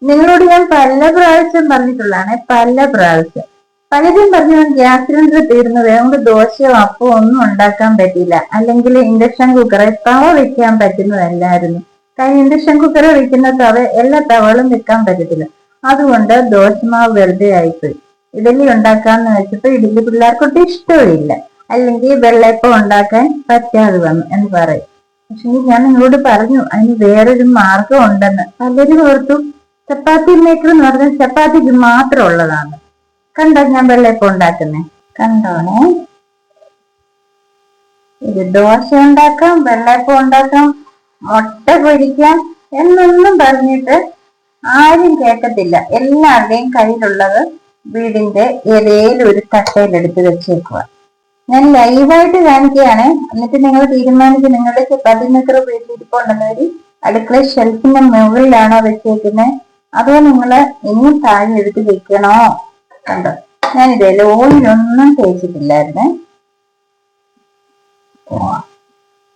നിങ്ങളോട് ഞാൻ പല പ്രാവശ്യം പറഞ്ഞിട്ടുള്ളതാണ്, പല പ്രാവശ്യം. പലരും പറഞ്ഞു ഗ്യാസ് സിലിണ്ടർ തീർന്നത് അതുകൊണ്ട് ദോശയോ അപ്പോ ഒന്നും ഉണ്ടാക്കാൻ പറ്റില്ല, അല്ലെങ്കിൽ ഇൻഡക്ഷൻ കുക്കറെ തവ വെക്കാൻ പറ്റുന്നതല്ലായിരുന്നു. കാരണം ഇൻഡക്ഷൻ കുക്കറെ വെക്കുന്ന എല്ലാ തവകളും വെക്കാൻ പറ്റത്തില്ല. അതുകൊണ്ട് ദോശമാവ് വെറുതെ ആയിപ്പോയി. ഇഡലി ഉണ്ടാക്കാന്ന് വെച്ചപ്പോ ഇഡലി പിള്ളേർക്കൊട്ടും ഇഷ്ടമില്ല, അല്ലെങ്കിൽ വെള്ളയപ്പം ഉണ്ടാക്കാൻ പറ്റാതെ വന്നു എന്ന് പറയും. പക്ഷെ ഞാൻ നിങ്ങളോട് പറഞ്ഞു അതിന് വേറൊരു മാർഗം ഉണ്ടെന്ന്. പലരും ഓർത്തു ചപ്പാത്തി മേക്കർ എന്ന് പറഞ്ഞാൽ ചപ്പാത്തിക്ക് മാത്രം ഉള്ളതാണ്. കണ്ടോ ഞാൻ വെള്ളയപ്പം ഉണ്ടാക്കുന്നേ, കണ്ടോണേ. ഇത് ദോശ ഉണ്ടാക്കാം, വെള്ളയപ്പം ഉണ്ടാക്കാം, മുട്ട പൊരിക്കാം എന്നൊന്നും പറഞ്ഞിട്ട് ആരും കേൾക്കത്തില്ല. എല്ലാവരുടെയും കയ്യിലുള്ളത് വീടിന്റെ ഏതേലും ഒരു തട്ടയിലെടുത്ത് വെച്ചേക്കുക. ഞാൻ ലൈവായിട്ട് കാണിക്കുകയാണ്. എന്നിട്ട് നിങ്ങൾ തീരുമാനിച്ച് നിങ്ങളുടെ ചപ്പാത്തി മേക്കർ വീട്ടിലിരിപ്പുണ്ടെന്നവര് അടുക്കള ഷെൽഫിന്റെ മുകളിലാണോ വെച്ചേക്കുന്നത്, അതോ നിങ്ങള് ഇനി താഴെ എടുത്ത് വെക്കണോ? കണ്ടോ, ഞാനിതേ ഓയിലൊന്നും തേച്ചിട്ടില്ലായിരുന്നേ.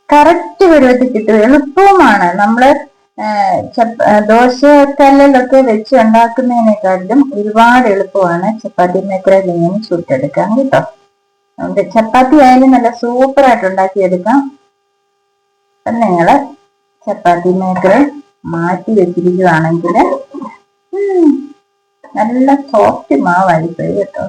കറക്റ്റ് പരുവത്തിൽ കിട്ടും, എളുപ്പവുമാണ്. നമ്മള് ദോശക്കല്ലിലൊക്കെ വെച്ച് ഉണ്ടാക്കുന്നതിനെക്കാട്ടിലും ഒരുപാട് എളുപ്പമാണ് ചപ്പാത്തി മേക്കറിൽ ഇങ്ങനെ ചുട്ടെടുക്കാൻ കേട്ടോ. നമുക്ക് ചപ്പാത്തി ആയാലും നല്ല സൂപ്പറായിട്ട് ഉണ്ടാക്കിയെടുക്കാം. അപ്പം നിങ്ങള് ചപ്പാത്തി മേക്കർ മാറ്റി വെച്ചിരിക്കുകയാണെങ്കിൽ നല്ല സോഫ്റ്റ് മാവായിരിക്കും കേട്ടോ.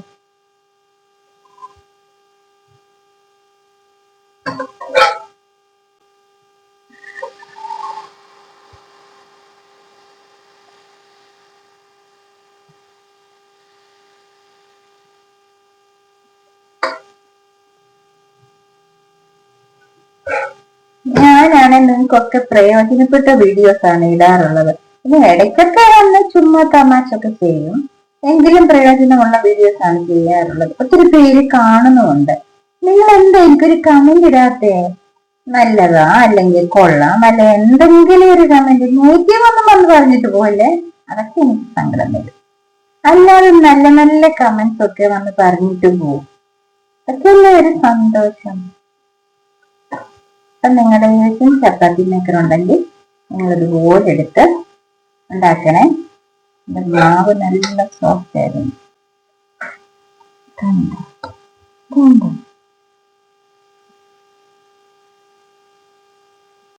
ഞാനാണ് നിങ്ങൾക്കൊക്കെ പ്രയോജനപ്പെട്ട വീഡിയോസ് ആണ് ഇടാറുള്ളത്. പിന്നെ ഇടയ്ക്കൊക്കെ വന്ന് ചുമ്മാ തമാശൊക്കെ ചെയ്യും, എങ്കിലും പ്രയോജനമുള്ള വീഡിയോസ് ആണ് ചെയ്യാറുള്ളത്. ഒത്തിരി പേര് കാണുന്നുമുണ്ട്. നിങ്ങൾ എന്താ എനിക്കൊരു കമന്റ് ഇടാത്തേ? നല്ലതാ അല്ലെങ്കിൽ കൊള്ളാം അല്ല എന്തെങ്കിലും ഒരു കമന്റ് നെഗറ്റീവൊന്നും വന്ന് പറഞ്ഞിട്ട് പോകല്ലേ, അതൊക്കെ എനിക്ക് സങ്കടം വരും. അല്ലാതെ നല്ല നല്ല കമന്റ്സ് ഒക്കെ വന്ന് പറഞ്ഞിട്ട് പോകും, അതൊക്കെയല്ലേ ഒരു സന്തോഷം. അപ്പം നിങ്ങളുടെ വീട്ടിൽ ചപ്പാത്തി മേക്കർ ഉണ്ടെങ്കിൽ നിങ്ങളിതുപോലെ എടുത്ത് ഉണ്ടാക്കണേ. മാവ് നല്ല സോഫ്റ്റ് ആയിരുന്നു.